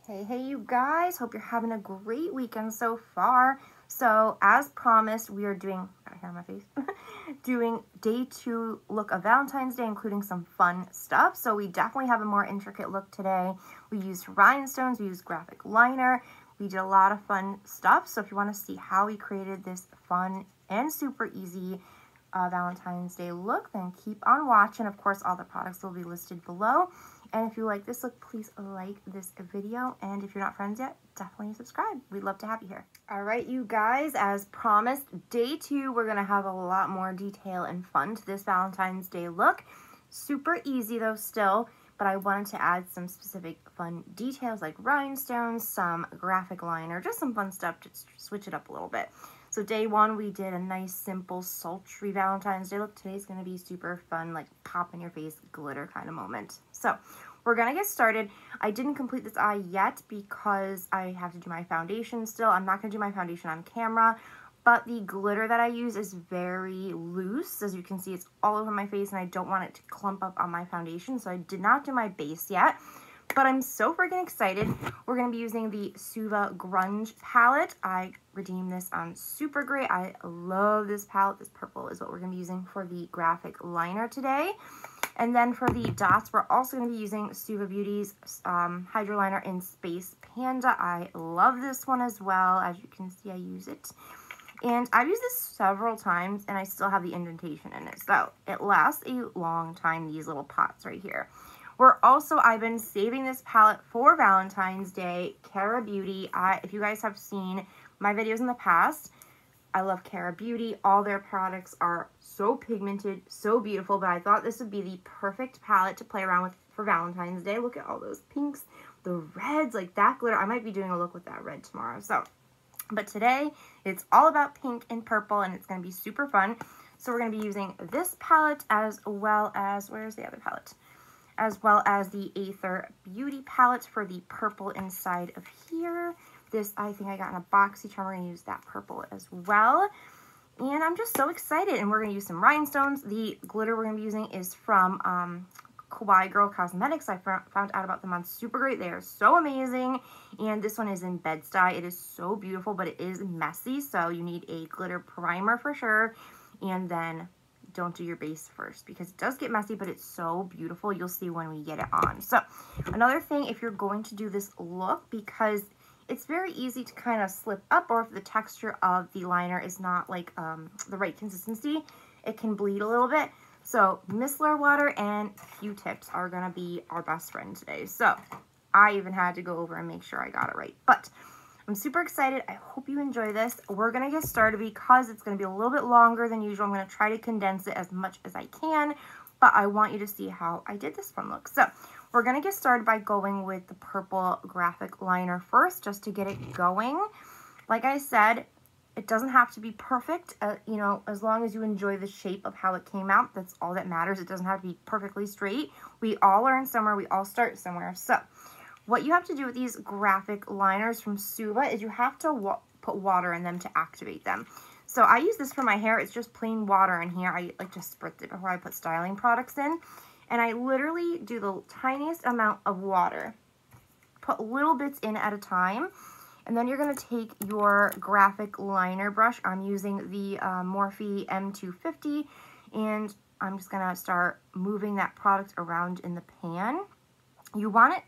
Hey you guys, hope you're having a great weekend so far. So as promised, we are doing, hair on my face, doing day 2 look of Valentine's Day, including some fun stuff. So we definitely have a more intricate look today. We used rhinestones, we used graphic liner, we did a lot of fun stuff. So if you want to see how we created this fun and super easy Valentine's Day look, then keep on watching. Of course, all the products will be listed below. And if you like this look, please like this video. And if you're not friends yet, definitely subscribe. We'd love to have you here. All right, you guys, as promised, day 2, we're going to have a lot more detail and fun to this Valentine's Day look. Super easy though still, but I wanted to add some specific fun details like rhinestones, some graphic liner, just some fun stuff to switch it up a little bit. So day 1, we did a nice, simple, sultry Valentine's Day look. Today's going to be super fun, like pop in your face glitter kind of moment. So we're going to get started. I didn't complete this eye yet because I have to do my foundation still. I'm not going to do my foundation on camera, but the glitter that I use is very loose. As you can see, it's all over my face and I don't want it to clump up on my foundation. So I did not do my base yet. But I'm so freaking excited. We're going to be using the Suva Grunge palette. I redeemed this on Supergreat. I love this palette. This purple is what we're going to be using for the graphic liner today. And then for the dots, we're also going to be using Suva Beauty's Hydra Liner in Space Panda. I love this one as well. As you can see, I use it. And I've used this several times, and I still have the indentation in it. So it lasts a long time, these little pots right here. I've been saving this palette for Valentine's Day, Beaute. If you guys have seen my videos in the past, I love Beaute. All their products are so pigmented, so beautiful, but I thought this would be the perfect palette to play around with for Valentine's Day. Look at all those pinks, the reds, like that glitter. I might be doing a look with that red tomorrow. But today, it's all about pink and purple, and it's going to be super fun. So we're going to be using this palette as well as, where's the other palette? As well as the Athr Beauty palette for the purple inside of here. This, I think I got in a boxy charm. We're going to use that purple as well. And I'm just so excited. And we're going to use some rhinestones. The glitter we're going to be using is from Kawaii Girl Cosmetics. I found out about them on Supergreat. They are so amazing. And this one is in Bed-Stuy. It is so beautiful, but it is messy. So you need a glitter primer for sure. And then don't do your base first because it does get messy, but it's so beautiful. You'll see when we get it on. So another thing, if you're going to do this look, because it's very easy to kind of slip up, or if the texture of the liner is not like the right consistency, it can bleed a little bit. So micellar water and Q-tips are going to be our best friend today. So I even had to go over and make sure I got it right. But I'm super excited. I hope you enjoy this. We're going to get started because it's going to be a little bit longer than usual. I'm going to try to condense it as much as I can, but I want you to see how I did this fun look. So we're going to get started by going with the purple graphic liner first, just to get it going. Like I said, it doesn't have to be perfect. You know, as long as you enjoy the shape of how it came out, that's all that matters. It doesn't have to be perfectly straight. We all learn somewhere. We all start somewhere. So what you have to do with these graphic liners from Suva is you have to put water in them to activate them. So I use this for my hair. It's just plain water in here. I like to spritz it before I put styling products in. And I literally do the tiniest amount of water. Put little bits in at a time. And then you're going to take your graphic liner brush. I'm using the Morphe M250. And I'm just going to start moving that product around in the pan. You want it,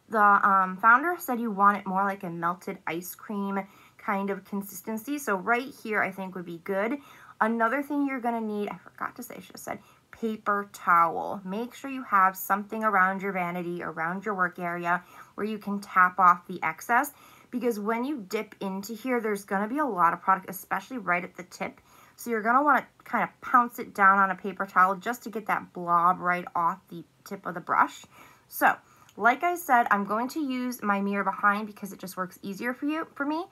the founder said you want it more like a melted ice cream kind of consistency. So right here I think would be good. Another thing you're going to need, I forgot to say, I should have said, paper towel. Make sure you have something around your vanity, around your work area, where you can tap off the excess, because when you dip into here, there's going to be a lot of product, especially right at the tip. So you're going to want to kind of pounce it down on a paper towel just to get that blob right off the tip of the brush. So like I said, I'm going to use my mirror behind because it just works easier for me.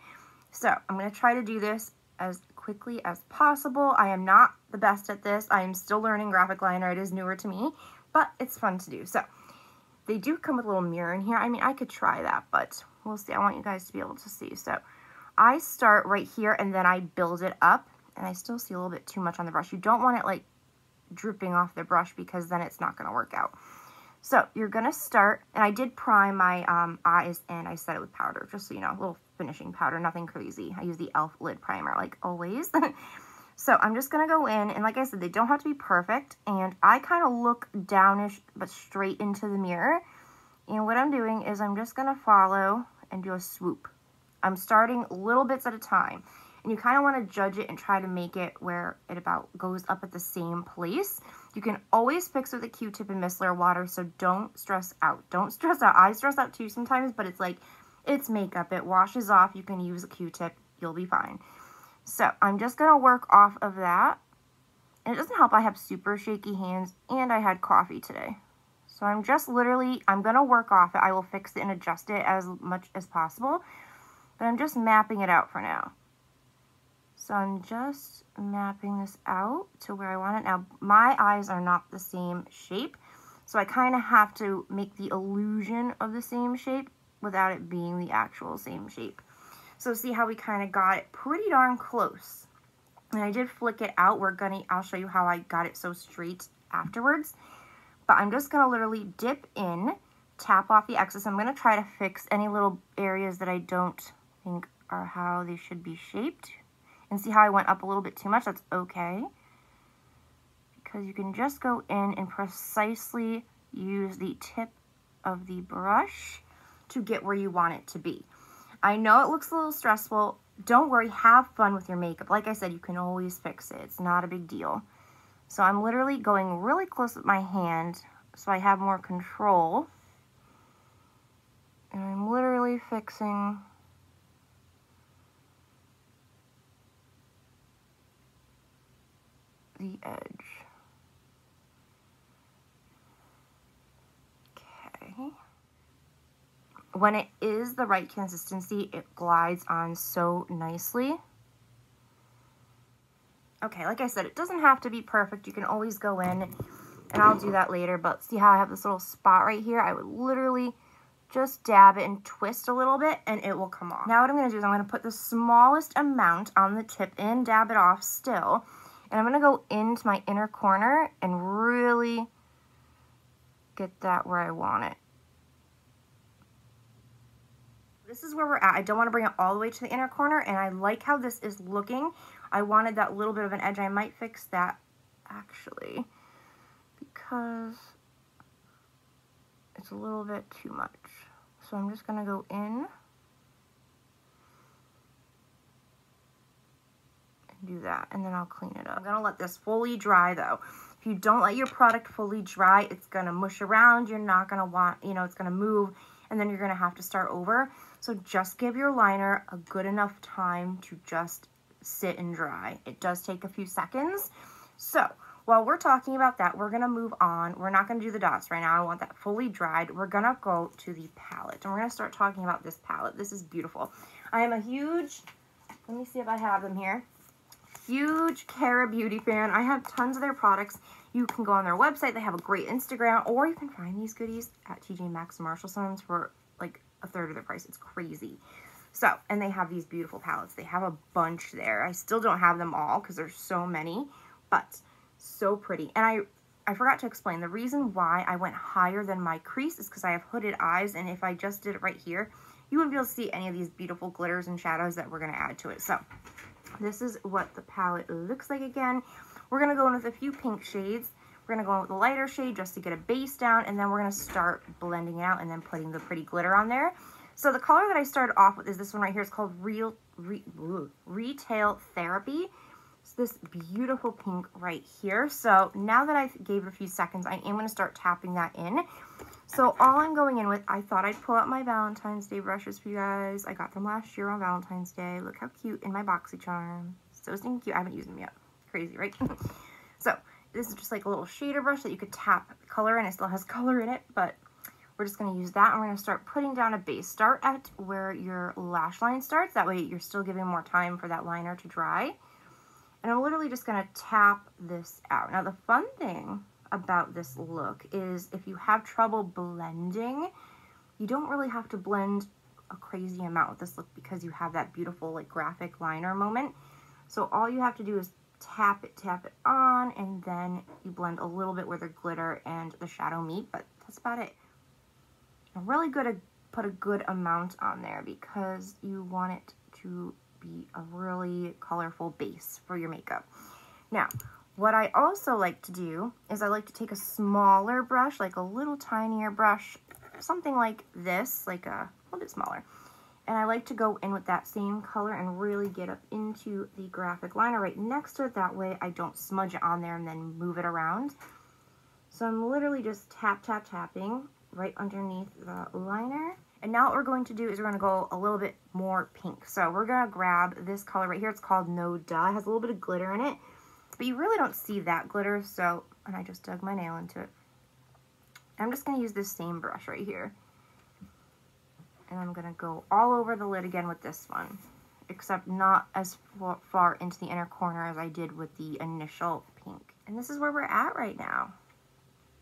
So I'm going to try to do this as quickly as possible. I am not the best at this. I am still learning graphic liner. It is newer to me, but it's fun to do. So they do come with a little mirror in here. I mean, I could try that, but we'll see. I want you guys to be able to see. So I start right here and then I build it up, and I still see a little bit too much on the brush. You don't want it like dripping off the brush because then it's not going to work out. So you're going to start, and I did prime my eyes, and I set it with powder, just so you know, a little finishing powder, nothing crazy. I use the e.l.f. lid primer, like always. So I'm just going to go in, and like I said, they don't have to be perfect, and I kind of look downish, but straight into the mirror. And what I'm doing is I'm just going to follow and do a swoop. I'm starting little bits at a time, and you kind of want to judge it and try to make it where it about goes up at the same place. You can always fix with a Q-tip and micellar water, so don't stress out. Don't stress out. I stress out too sometimes, but it's like, it's makeup. It washes off. You can use a Q-tip. You'll be fine. So I'm just going to work off of that. And it doesn't help I have super shaky hands, and I had coffee today. So I'm just literally, I'm going to work off it. I will fix it and adjust it as much as possible. But I'm just mapping it out for now. So I'm just mapping this out to where I want it. Now, my eyes are not the same shape. So I kind of have to make the illusion of the same shape without it being the actual same shape. So see how we kind of got it pretty darn close. And I did flick it out. I'll show you how I got it so straight afterwards. But I'm just going to literally dip in, tap off the excess. I'm going to try to fix any little areas that I don't think are how they should be shaped. And see how I went up a little bit too much? That's okay. Because you can just go in and precisely use the tip of the brush to get where you want it to be. I know it looks a little stressful. Don't worry, have fun with your makeup. Like I said, you can always fix it. It's not a big deal. So I'm literally going really close with my hand so I have more control. And I'm literally fixing the edge. Okay. When it is the right consistency, it glides on so nicely. Okay, like I said, it doesn't have to be perfect. You can always go in, and I'll do that later, but see how I have this little spot right here? I would literally just dab it and twist a little bit, and it will come off. Now what I'm going to do is I'm going to put the smallest amount on the tip and dab it off still, and I'm going to go into my inner corner and really get that where I want it. This is where we're at. I don't want to bring it all the way to the inner corner, and I like how this is looking. I wanted that little bit of an edge. I might fix that, actually, because it's a little bit too much. So I'm just going to go in and do that, and then I'll clean it up. I'm going to let this fully dry, though. If you don't let your product fully dry, it's going to mush around. You're not going to want, it's going to move, and then you're going to have to start over. So just give your liner a good enough time to just sit and dry. It does take a few seconds. So while we're talking about that, we're going to move on. We're not going to do the dots right now. I want that fully dried. We're going to go to the palette, and we're going to start talking about this palette. This is beautiful. I am a huge, let me see if I have them here, huge Cara Beauty fan. I have tons of their products. You can go on their website. They have a great Instagram, or you can find these goodies at TJ Maxx and Marshall sometimes for like a third of the price. It's crazy. So, and they have these beautiful palettes. They have a bunch there. I still don't have them all because there's so many, but so pretty. And I forgot to explain, the reason why I went higher than my crease is because I have hooded eyes, and if I just did it right here, you wouldn't be able to see any of these beautiful glitters and shadows that we're going to add to it. So, this is what the palette looks like again. We're going to go in with a few pink shades. We're going to go in with a lighter shade just to get a base down, and then we're going to start blending it out and then putting the pretty glitter on there. So the color that I started off with is this one right here. It's called Retail Therapy. It's this beautiful pink right here. So now that I gave it a few seconds, I am going to start tapping that in. So all I'm going in with, I thought I'd pull out my Valentine's Day brushes for you guys. I got them last year on Valentine's Day. Look how cute in my BoxyCharm. So stinking cute. I haven't used them yet. Crazy, right? So this is just like a little shader brush that you could tap color in. It still has color in it, but we're just going to use that, and we're going to start putting down a base. Start at where your lash line starts. That way you're still giving more time for that liner to dry. And I'm literally just going to tap this out. Now, the fun thing about this look is if you have trouble blending, you don't really have to blend a crazy amount with this look because you have that beautiful like graphic liner moment. So all you have to do is tap it on, and then you blend a little bit where the glitter and the shadow meet, but that's about it. I'm really good to put a good amount on there because you want it to be a really colorful base for your makeup. Now, what I also like to do is I like to take a smaller brush, like a little tinier brush, something like this, like a little bit smaller. And I like to go in with that same color and really get up into the graphic liner right next to it. That way I don't smudge it on there and then move it around. So I'm literally just tapping right underneath the liner. And now what we're going to do is we're going to go a little bit more pink. So we're going to grab this color right here. It's called No Duh. It has a little bit of glitter in it, but you really don't see that glitter. So, and I just dug my nail into it. I'm just going to use this same brush right here. And I'm going to go all over the lid again with this one, except not as far into the inner corner as I did with the initial pink. And this is where we're at right now.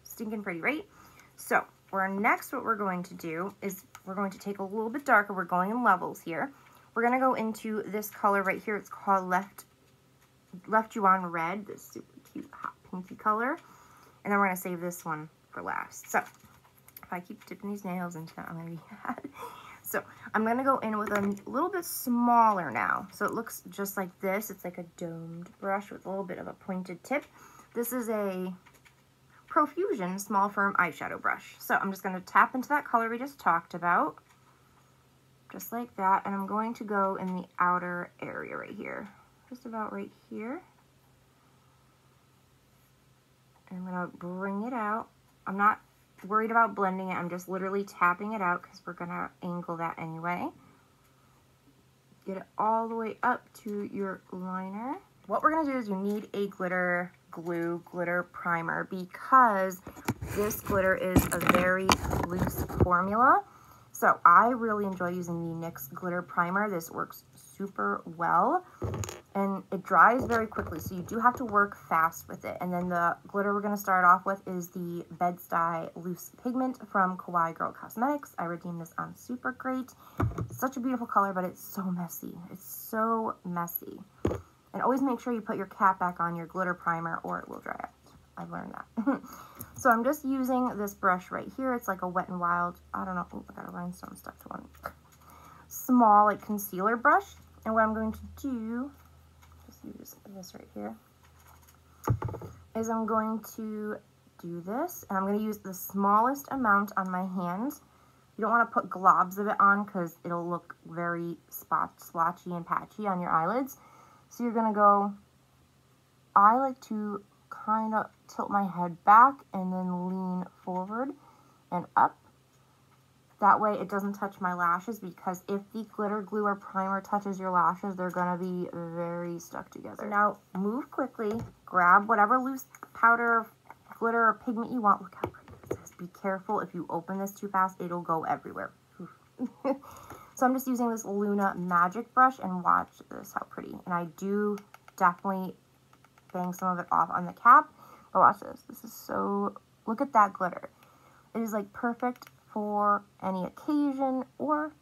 Stinking pretty, right? So, what we're going to do is we're going to take a little bit darker. We're going in levels here. We're going to go into this color right here. It's called Left You On Red, this super cute hot pinky color. And then we're going to save this one for last. So, if I keep dipping these nails into it, I'm going to be mad. So, I'm going to go in with a little bit smaller now. So, it looks just like this. It's like a domed brush with a little bit of a pointed tip. This is a Profusion Small Firm Eyeshadow Brush. So, I'm just going to tap into that color we just talked about. Just like that. And I'm going to go in the outer area right here. Just about right here. And I'm going to bring it out. I'm not worried about blending it. I'm just literally tapping it out because we're going to angle that anyway. Get it all the way up to your liner. What we're going to do is you need a glitter glue, glitter primer, because this glitter is a very loose formula. So I really enjoy using the NYX glitter primer. This works super well and it dries very quickly, so you do have to work fast with it. And then the glitter we're going to start off with is the Bed-Stuy Loose Pigment from Kawaii Girl Cosmetics. I redeemed this on Supergreat. It's such a beautiful color, but it's so messy. It's so messy. And always make sure you put your cap back on your glitter primer or it will dry out. I've learned that. So I'm just using this brush right here. It's like a Wet n Wild, I don't know, ooh, I got a rhinestone stuck to one. Small like concealer brush. And what I'm going to do, just use this right here, is I'm going to do this. And I'm going to use the smallest amount on my hands. You don't want to put globs of it on because it'll look very splotchy and patchy on your eyelids. So you're going to go, I like to kind of tilt my head back and then lean forward and up. That way it doesn't touch my lashes, because if the glitter glue or primer touches your lashes, they're going to be very stuck together. So now move quickly, grab whatever loose powder, glitter, or pigment you want. Look how pretty this is. Be careful, if you open this too fast, it'll go everywhere. So I'm just using this Luna Magic brush, and watch this, how pretty. And I do definitely bang some of it off on the cap, but watch this. This is so, look at that glitter. It is like perfect for any occasion, or,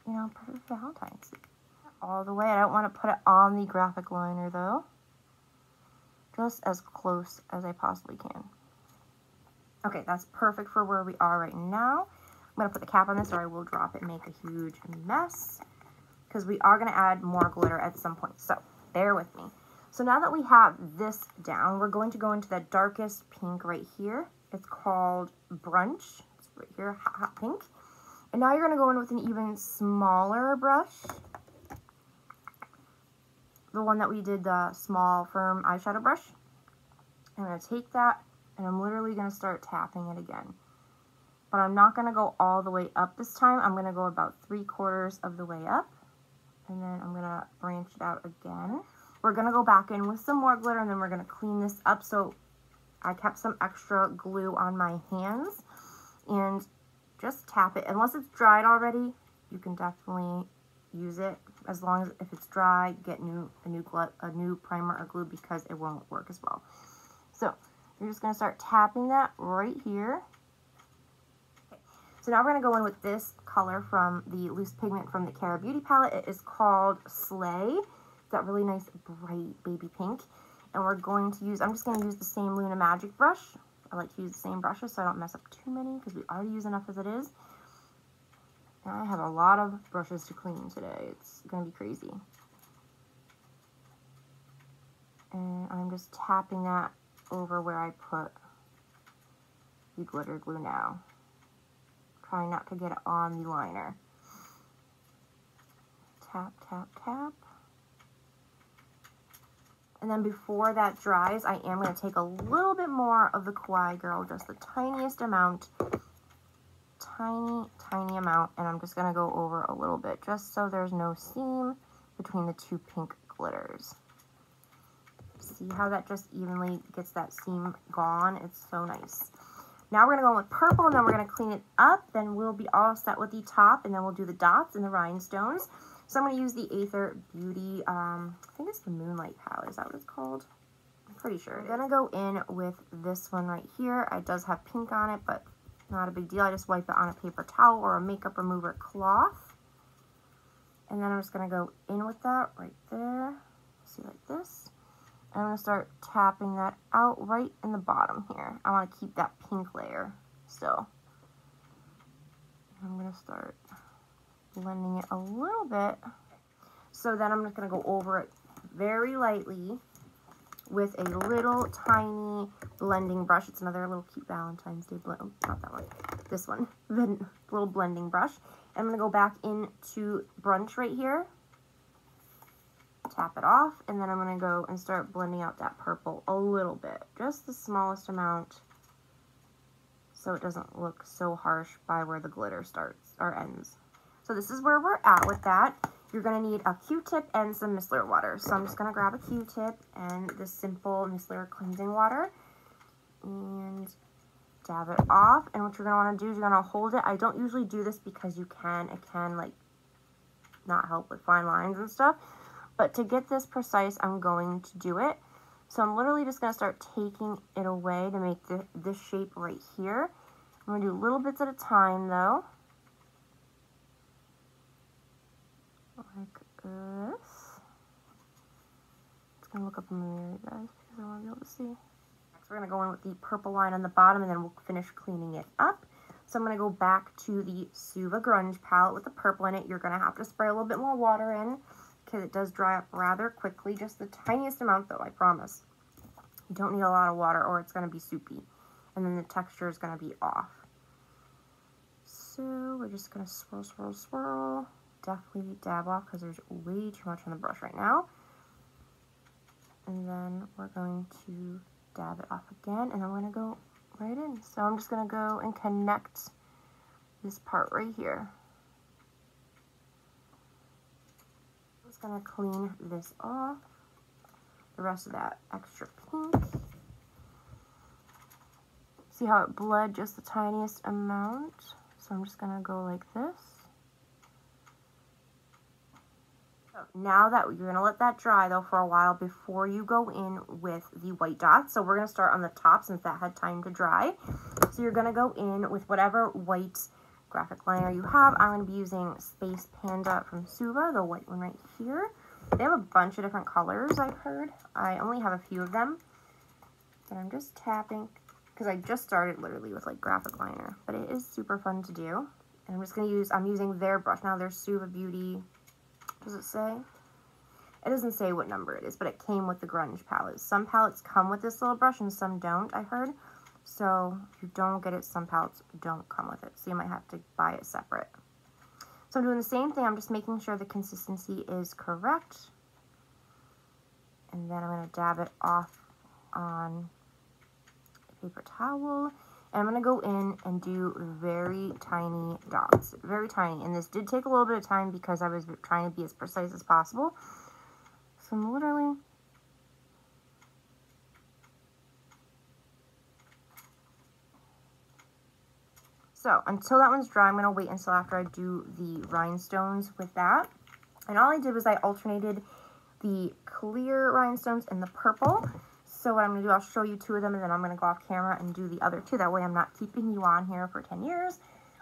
you know, perfect for Valentine's. All the way. I don't want to put it on the graphic liner though. Just as close as I possibly can. Okay, that's perfect for where we are right now. I'm going to put the cap on this or I will drop it and make a huge mess, because we are going to add more glitter at some point. So bear with me. So now that we have this down, we're going to go into the darkest pink right here. It's called Grunge. It's right here, hot pink. And now you're going to go in with an even smaller brush. The one that we did, the small firm eyeshadow brush. I'm going to take that and I'm literally going to start tapping it again. But I'm not going to go all the way up this time. I'm going to go about 3/4 of the way up. And then I'm going to branch it out again. We're going to go back in with some more glitter and then we're going to clean this up. So I kept some extra glue on my hands and just tap it. Unless it's dried already, you can definitely use it. As long as if it's dry, get a new primer or glue, because it won't work as well. So you're just going to start tapping that right here. Okay. So now we're going to go in with this color from the Loose Pigment from the Suva Beauty palette. It is called Slay. It's that really nice bright baby pink. And we're going to use, I'm just going to use the same Luna Magic brush. I like to use the same brushes so I don't mess up too many because we already use enough as it is. And I have a lot of brushes to clean today. It's going to be crazy. And I'm just tapping that over where I put the glitter glue now. Trying not to get it on the liner. Tap, tap, tap. And then before that dries, I am going to take a little bit more of the Kawaii Girl, just the tiniest amount. Tiny amount. And I'm just going to go over a little bit, just so there's no seam between the two pink glitters. See how that just evenly gets that seam gone? It's so nice. Now we're going to go in with purple, and then we're going to clean it up. Then we'll be all set with the top, and then we'll do the dots and the rhinestones. So I'm going to use the Athr Beauty, I think it's the Moonlight palette. Is that what it's called? I'm pretty sure. I'm going to go in with this one right here. It does have pink on it, but not a big deal. I just wipe it on a paper towel or a makeup remover cloth. And then I'm just going to go in with that right there. See, like this. And I'm going to start tapping that out right in the bottom here. I want to keep that pink layer still. I'm going to start blending it a little bit. So then I'm just going to go over it very lightly with a little tiny blending brush. It's another little cute Valentine's Day blend. Oh, not that one. This one. The little blending brush. And I'm going to go back into Grunge right here. Tap it off, and then I'm going to go and start blending out that purple a little bit, just the smallest amount, so it doesn't look so harsh by where the glitter starts or ends. So this is where we're at with that. You're going to need a Q-tip and some micellar water. So I'm just going to grab a Q-tip and this simple micellar cleansing water and dab it off. And what you're going to want to do is you're going to hold it. I don't usually do this because it can like not help with fine lines and stuff. But to get this precise, I'm going to do it. So I'm literally just going to start taking it away to make this shape right here. I'm going to do little bits at a time, though. Like this. It's going to look up in the mirror, guys, because I want to be able to see. Next, we're going to go in with the purple line on the bottom, and then we'll finish cleaning it up. So I'm going to go back to the Suva Grunge palette with the purple in it. You're going to have to spray a little bit more water in, because it does dry up rather quickly. Just the tiniest amount, though, I promise. You don't need a lot of water or it's going to be soupy. And then the texture is going to be off. So we're just going to swirl, swirl, swirl. Definitely dab off because there's way too much on the brush right now. And then we're going to dab it off again. And I'm going to go right in. So I'm just going to go and connect this part right here. Going to clean this off, the rest of that extra pink. See how it bled just the tiniest amount? So I'm just going to go like this. So now that you're going to let that dry though for a while before you go in with the white dots. So we're going to start on the top since that had time to dry. So you're going to go in with whatever white graphic liner you have. I'm going to be using Space Panda from Suva, the white one right here. They have a bunch of different colors, I've heard. I only have a few of them. But I'm just tapping, because I just started literally with like graphic liner. But it is super fun to do. And I'm just going to use, I'm using their brush. Now their Suva Beauty, does it say? It doesn't say what number it is, but it came with the Grunge palette. Some palettes come with this little brush and some don't, I heard. So if you don't get it, some palettes don't come with it. So you might have to buy it separate. So I'm doing the same thing. I'm just making sure the consistency is correct. And then I'm going to dab it off on a paper towel. And I'm going to go in and do very tiny dots. Very tiny. And this did take a little bit of time because I was trying to be as precise as possible. So I'm literally... So, until that one's dry, I'm going to wait until after I do the rhinestones with that. And all I did was I alternated the clear rhinestones and the purple. So what I'm going to do, I'll show you two of them, and then I'm going to go off camera and do the other two. That way I'm not keeping you on here for 10 years.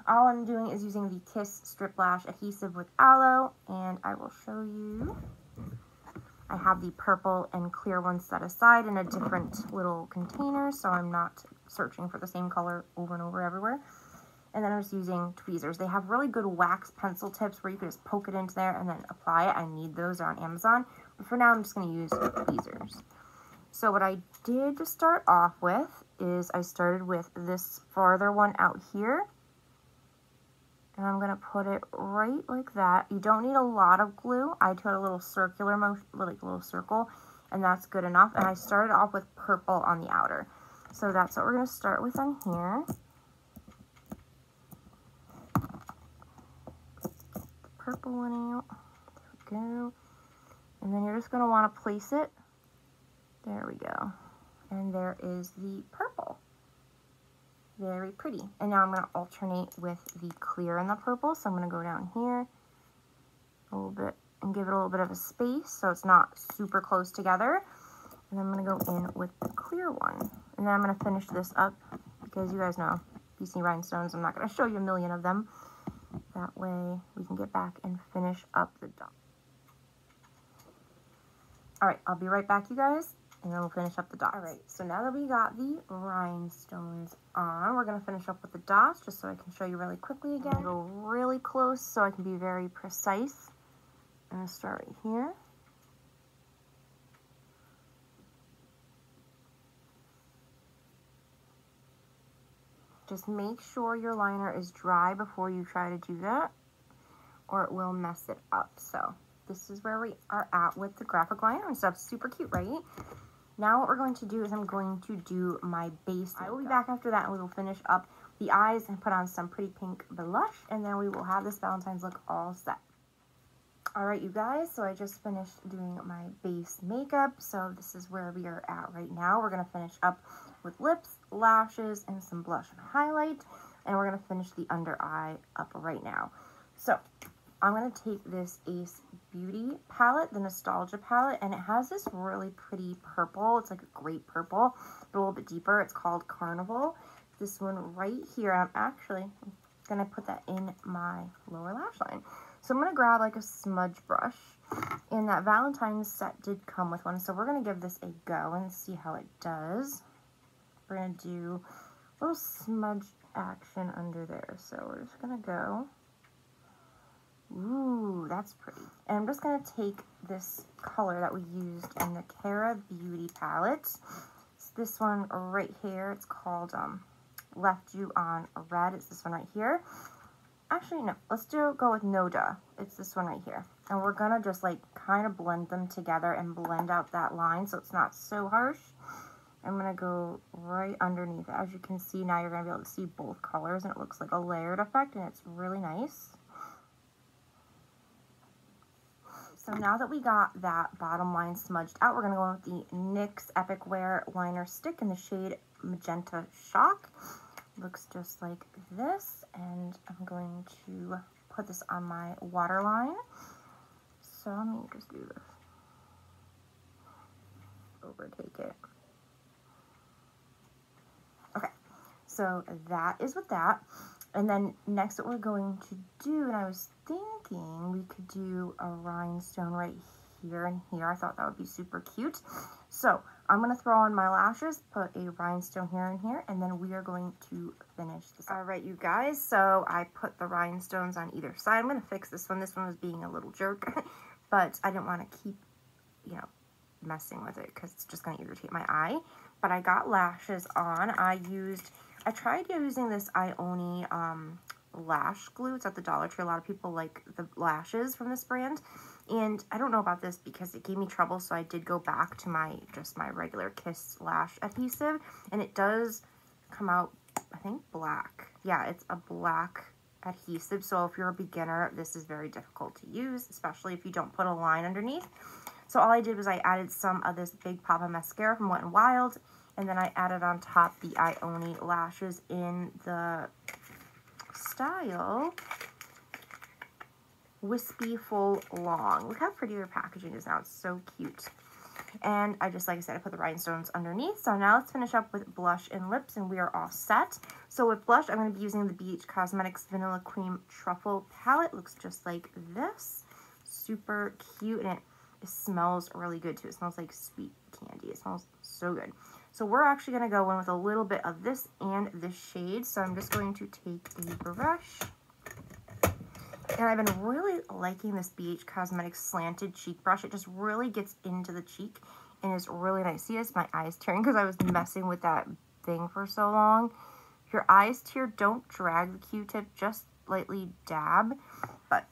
All I'm doing is using the Kiss Strip Lash Adhesive with Aloe, and I will show you I have the purple and clear one set aside in a different little container, so I'm not searching for the same color over and over everywhere. And then I'm just using tweezers. They have really good wax pencil tips where you can just poke it into there and then apply it. I need those. They're on Amazon. But for now, I'm just going to use tweezers. So what I did to start off with is I started with this farther one out here. And I'm going to put it right like that. You don't need a lot of glue. I put a little circular motion, like a little circle, and that's good enough. And I started off with purple on the outer. So that's what we're going to start with on here. Purple one out. There we go. And then you're just going to want to place it. There we go. And there is the purple. Very pretty. And now I'm going to alternate with the clear and the purple. So I'm going to go down here a little bit and give it a little bit of a space so it's not super close together. And then I'm going to go in with the clear one. And then I'm going to finish this up because you guys know, if you see rhinestones, I'm not going to show you a million of them. That way we can get back and finish up the dot. Alright, I'll be right back, you guys, and then we'll finish up the dots. Alright, so now that we got the rhinestones on, we're going to finish up with the dots, just so I can show you really quickly again. Go really close so I can be very precise. I'm going to start right here. Just make sure your liner is dry before you try to do that, or it will mess it up. So this is where we are at with the graphic liner and stuff. Super cute, right? Now what we're going to do is I'm going to do my base. I will be back after that and we will finish up the eyes and put on some pretty pink blush, and then we will have this Valentine's look all set. Alright, you guys, so I just finished doing my base makeup, so this is where we are at right now. We're going to finish up with lips, lashes, and some blush and highlight, and we're going to finish the under eye up right now. So I'm going to take this Ace Beauty palette, the Nostalgia palette, and it has this really pretty purple. It's like a grape purple, but a little bit deeper. It's called Carnival. This one right here, I'm actually going to put that in my lower lash line. So I'm going to grab like a smudge brush, and that Valentine's set did come with one, so we're going to give this a go and see how it does. We're going to do a little smudge action under there, so we're just going to go. Ooh, that's pretty. And I'm just going to take this color that we used in the Suva Beauty palette. It's this one right here. It's called Left You on Red. It's this one right here. Actually, no. Let's go with Noda. It's this one right here. And we're going to just like kind of blend them together and blend out that line so it's not so harsh. I'm going to go right underneath. As you can see, now you're going to be able to see both colors, and it looks like a layered effect, and it's really nice. So now that we got that bottom line smudged out, we're going to go with the NYX Epic Wear Liner Stick in the shade Magenta Shock. Looks just like this, and I'm going to put this on my waterline. So let me just do this. Overtake it. Okay, so that is with that. And then next what we're going to do, and I was thinking we could do a rhinestone right here and here. I thought that would be super cute. So I'm going to throw on my lashes, put a rhinestone here and here, and then we are going to finish this. All right, you guys, so I put the rhinestones on either side. I'm going to fix this one. This one was being a little jerk, but I didn't want to keep, you know, messing with it because it's just going to irritate my eye. But I got lashes on. I tried using this Ioni lash glue. It's at the Dollar Tree. A lot of people like the lashes from this brand. And I don't know about this because it gave me trouble, so I did go back to my regular Kiss lash adhesive. And it does come out, I think, black. Yeah, it's a black adhesive. So if you're a beginner, this is very difficult to use, especially if you don't put a line underneath. So all I did was I added some of this Big Papa mascara from Wet n Wild, and then I added on top the Ioni lashes in the style Wispy Full Long. Look how pretty their packaging is now. It's so cute. And I just, like I said, I put the rhinestones underneath. So now let's finish up with blush and lips, and we are all set. So with blush, I'm going to be using the BH Cosmetics Vanilla Cream Truffle palette. Looks just like this. Super cute, and it smells really good too. It smells like sweet candy. It smells so good. So we're actually going to go in with a little bit of this and this shade. So I'm just going to take a brush. And I've been really liking this BH Cosmetics slanted cheek brush. It just really gets into the cheek and is really nice. See, it's my eyes tearing because I was messing with that thing for so long. If your eyes tear, don't drag the Q-tip, just lightly dab. But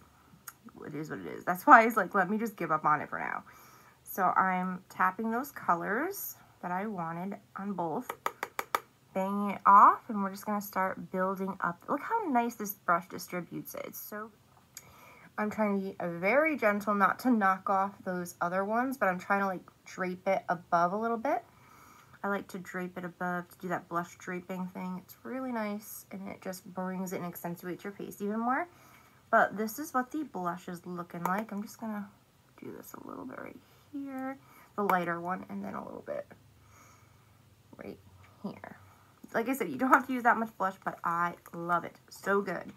it is what it is. That's why I was like, let me just give up on it for now. So I'm tapping those colors that I wanted on both, banging it off, and we're just going to start building up. Look how nice this brush distributes it. It's so... I'm trying to be very gentle not to knock off those other ones, but I'm trying to like drape it above a little bit. I like to drape it above to do that blush draping thing. It's really nice, and it just brings it and accentuates your face even more. But this is what the blush is looking like. I'm just going to do this a little bit right here, the lighter one, and then a little bit right here. Like I said, you don't have to use that much blush, but I love it. So good.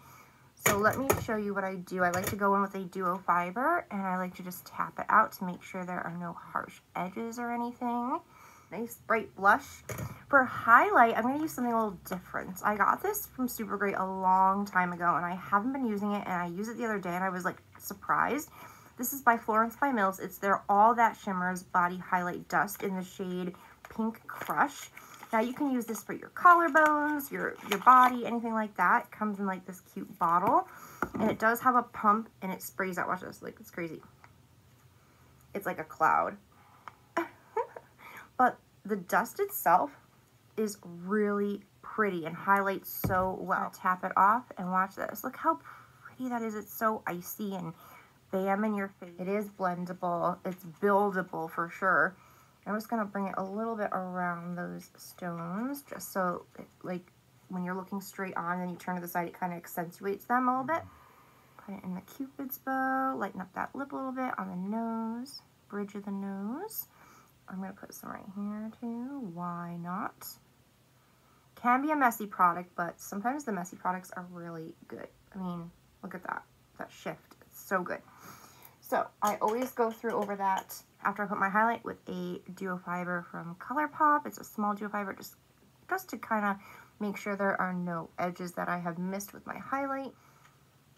So let me show you what I do. I like to go in with a duo fiber, and I like to just tap it out to make sure there are no harsh edges or anything. Nice bright blush. For highlight, I'm going to use something a little different. I got this from Supergreat a long time ago, and I haven't been using it, and I used it the other day, and I was like surprised. This is by Florence by Mills. It's their All That Shimmers Body Highlight Dust in the shade Pink Crush. Now you can use this for your collarbones, your body, anything like that. It comes in like this cute bottle, and it does have a pump, and it sprays out. Watch this, like it's crazy. It's like a cloud. But the dust itself is really pretty and highlights so well. Tap it off and watch this. Look how pretty that is. It's so icy and bam in your face. It is blendable. It's buildable for sure. I'm just going to bring it a little bit around those stones, just so it, like when you're looking straight on and you turn to the side, it kind of accentuates them a little bit. Put it in the Cupid's bow, lighten up that lip a little bit on the nose, bridge of the nose. I'm going to put some right here too. Why not? Can be a messy product, but sometimes the messy products are really good. I mean, look at that shift. It's so good. So I always go through over that after I put my highlight with a duo fiber from ColourPop. It's a small duo fiber just to kind of make sure there are no edges that I have missed with my highlight.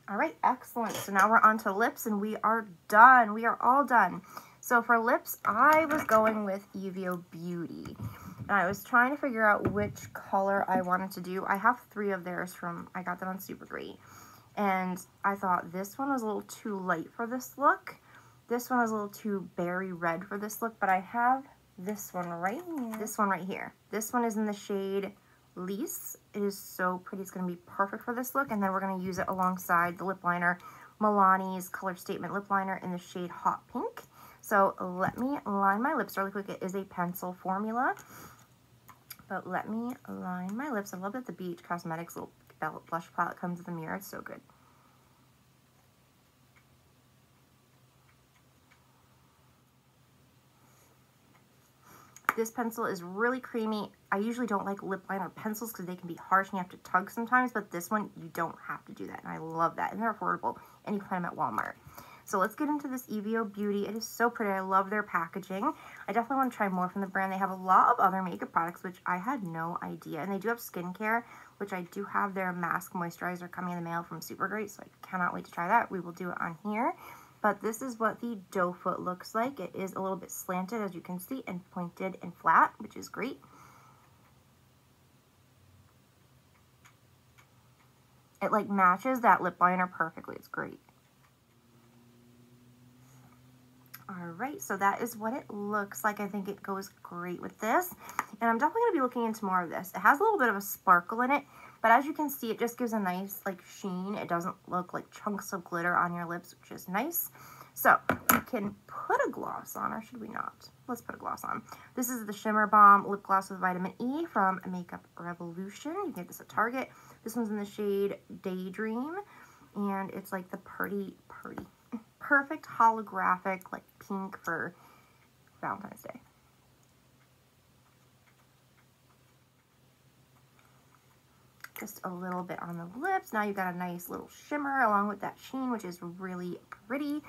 All right, excellent. So now we're on to lips, and we are done. We are all done. So for lips, I was going with Suva Beauty, and I was trying to figure out which color I wanted to do. I have 3 of theirs I got them on Supergreat, and I thought this one was a little too light for this look. This one is a little too berry red for this look, but I have this one right here. This one right here. This one is in the shade Lease. It is so pretty. It's going to be perfect for this look, and then we're going to use it alongside the lip liner, Milani's Color Statement Lip Liner in the shade Hot Pink. So let me line my lips really quick. It is a pencil formula, but let me line my lips. I love that the BH Cosmetics little blush palette comes with the mirror. It's so good. This pencil is really creamy. I usually don't like lip liner pencils because they can be harsh and you have to tug sometimes, but this one, you don't have to do that, and I love that. And they're affordable, and you can find them at Walmart. So let's get into this Suva Beauty. It is so pretty. I love their packaging. I definitely want to try more from the brand. They have a lot of other makeup products, which I had no idea. And they do have skincare, which I do have their mask moisturizer coming in the mail from Supergreat, so I cannot wait to try that. We will do it on here. But this is what the doe foot looks like. It is a little bit slanted, as you can see, and pointed and flat, which is great. It like matches that lip liner perfectly. It's great. Alright, so that is what it looks like. I think it goes great with this. And I'm definitely going to be looking into more of this. It has a little bit of a sparkle in it, but as you can see, it just gives a nice like sheen. It doesn't look like chunks of glitter on your lips, which is nice. So we can put a gloss on, or should we not? Let's put a gloss on. This is the Shimmer Balm Lip Gloss with Vitamin E from Makeup Revolution. You can get this at Target. This one's in the shade Daydream, and it's like the perfect holographic like pink for Valentine's Day. Just a little bit on the lips. Now you've got a nice little shimmer along with that sheen, which is really pretty.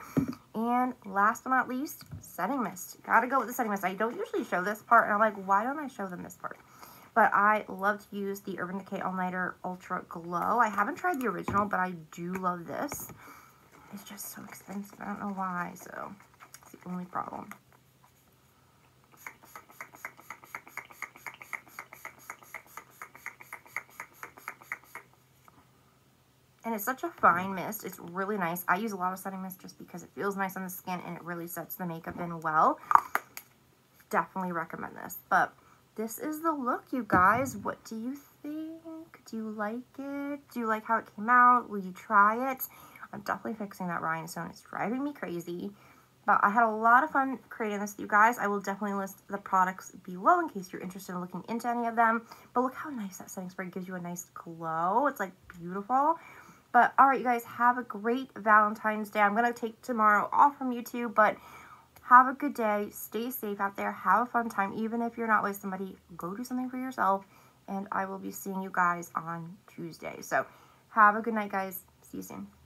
And last but not least, setting mist. Gotta go with the setting mist. I don't usually show this part, and I'm like, why don't I show them this part? But I love to use the Urban Decay All Nighter Ultra Glow. I haven't tried the original, but I do love this. It's just so expensive. I don't know why, so it's the only problem. And it's such a fine mist. It's really nice. I use a lot of setting mist just because it feels nice on the skin and it really sets the makeup in well. Definitely recommend this. But this is the look, you guys. What do you think? Do you like it? Do you like how it came out? Will you try it? I'm definitely fixing that rhinestone. It's driving me crazy. But I had a lot of fun creating this with you guys. I will definitely list the products below in case you're interested in looking into any of them. But look how nice that setting spray gives you a nice glow. It's like beautiful. But all right, you guys, have a great Valentine's Day. I'm going to take tomorrow off from YouTube, but have a good day. Stay safe out there. Have a fun time. Even if you're not with somebody, go do something for yourself. And I will be seeing you guys on Tuesday. So have a good night, guys. See you soon.